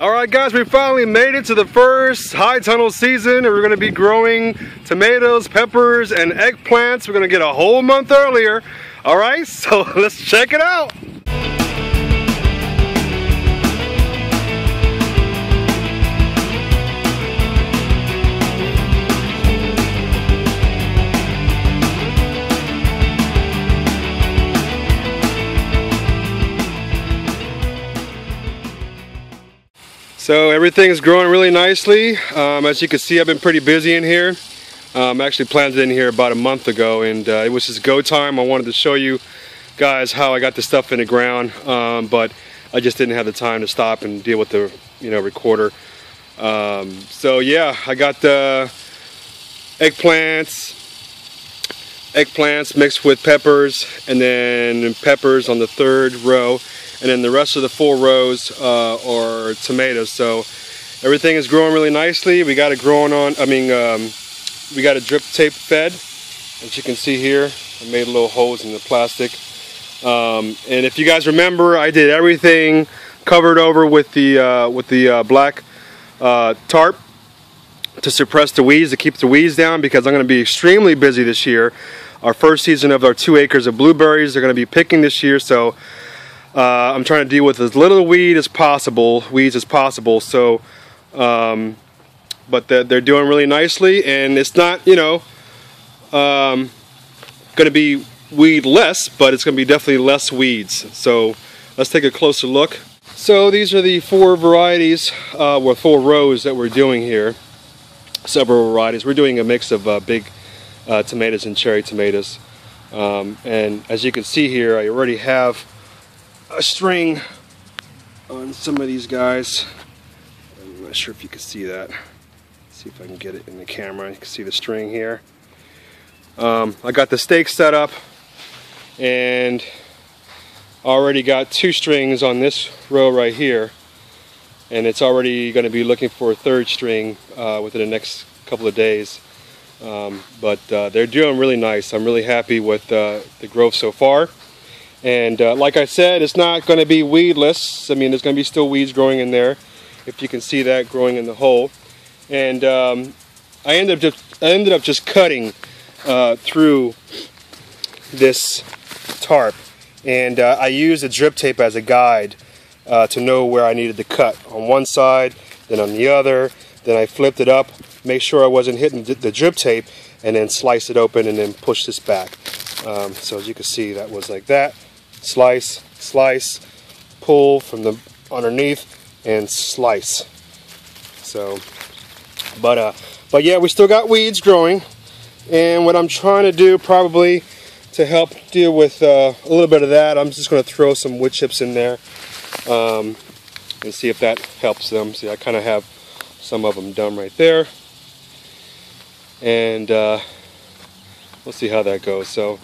Alright guys, we finally made it to the first high tunnel season, and we're going to be growing tomatoes, peppers, and eggplants. We're going to get a whole month earlier. Alright, so let's check it out. So everything is growing really nicely. As you can see, I've been pretty busy in here. I actually planted in here about a month ago, and it was just go time. I wanted to show you guys how I got the stuff in the ground, but I just didn't have the time to stop and deal with the recorder. So yeah, I got the eggplants mixed with peppers, and then peppers on the third row. And then the rest of the 4 rows are tomatoes. So everything is growing really nicely. We got it growing on, we got a drip tape fed. As you can see here, I made little holes in the plastic. And if you guys remember, I did everything covered over with the black tarp to suppress the weeds, to keep the weeds down, because I'm going to be extremely busy this year. Our first season of our 2 acres of blueberries, they're going to be picking this year. So I'm trying to deal with as little weeds as possible. So, but they're doing really nicely, and it's not, going to be weedless, but it's going to be definitely less weeds. So let's take a closer look. So these are the 4 varieties, 4 rows that we're doing here. Several varieties. We're doing a mix of big tomatoes and cherry tomatoes. And as you can see here, I already have a string on some of these guys. I'm not sure if you can see that. Let's see if I can get it in the camera. You can see the string here. I got the stake set up, and already got 2 strings on this row right here, and it's already going to be looking for a 3rd string within the next couple of days. But they're doing really nice. I'm really happy with the growth so far. And like I said, it's not going to be weedless. I mean, there's going to be still weeds growing in there, if you can see that growing in the hole. And I ended up just cutting through this tarp, and I used the drip tape as a guide to know where I needed to cut on one side, then on the other. Then I flipped it up, make sure I wasn't hitting the drip tape, and then slice it open and then push this back. So as you can see, that was like that. Slice, slice, pull from the underneath, and slice. So, but yeah, we still got weeds growing, and what I'm trying to do probably to help deal with a little bit of that, I'm just going to throw some wood chips in there and see if that helps them. See, I kind of have some of them done right there, and we'll see how that goes. So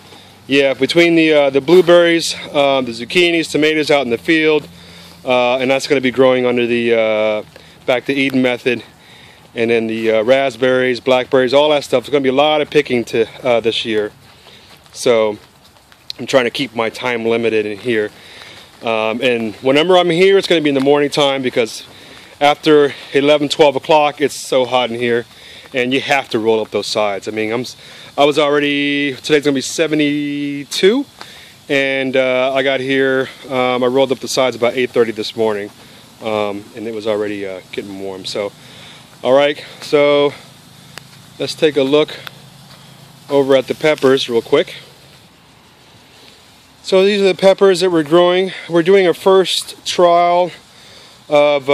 yeah, between the blueberries, the zucchinis, tomatoes out in the field, and that's going to be growing under the Back to Eden method, and then the raspberries, blackberries, all that stuff. There's going to be a lot of picking to this year. So I'm trying to keep my time limited in here. And whenever I'm here, it's going to be in the morning time, because after 11, 12 o'clock, it's so hot in here, and you have to roll up those sides. I mean, I was already, today's going to be 72, and I got here, I rolled up the sides about 8:30 this morning, and it was already getting warm. So, alright, so let's take a look over at the peppers real quick. So these are the peppers that we're growing. We're doing a first trial of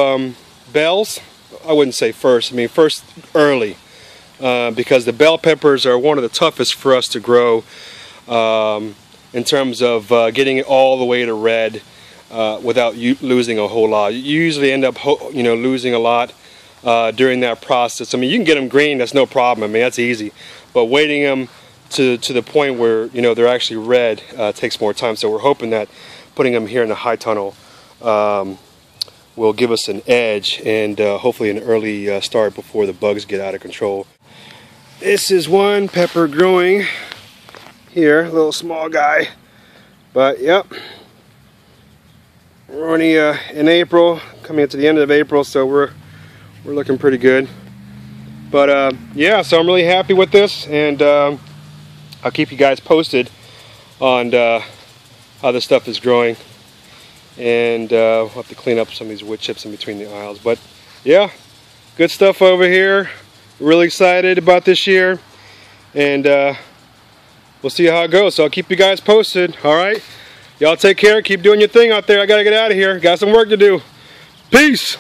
bells. I wouldn't say first, I mean first early. Because the bell peppers are one of the toughest for us to grow in terms of getting it all the way to red without losing a whole lot. You usually end up losing a lot during that process. I mean, you can get them green, that's no problem. I mean, that's easy. But waiting them to the point where they're actually red takes more time. So we're hoping that putting them here in the high tunnel will give us an edge, and hopefully an early start before the bugs get out of control. This is one pepper growing here, a little small guy, but yep, we're only in April, coming into the end of April, so we're looking pretty good. But yeah, so I'm really happy with this, and I'll keep you guys posted on how this stuff is growing. And we'll have to clean up some of these wood chips in between the aisles. But yeah, good stuff over here. Really excited about this year, and we'll see how it goes. So I'll keep you guys posted. All right, y'all take care. Keep doing your thing out there. I gotta get out of here. Got some work to do. Peace.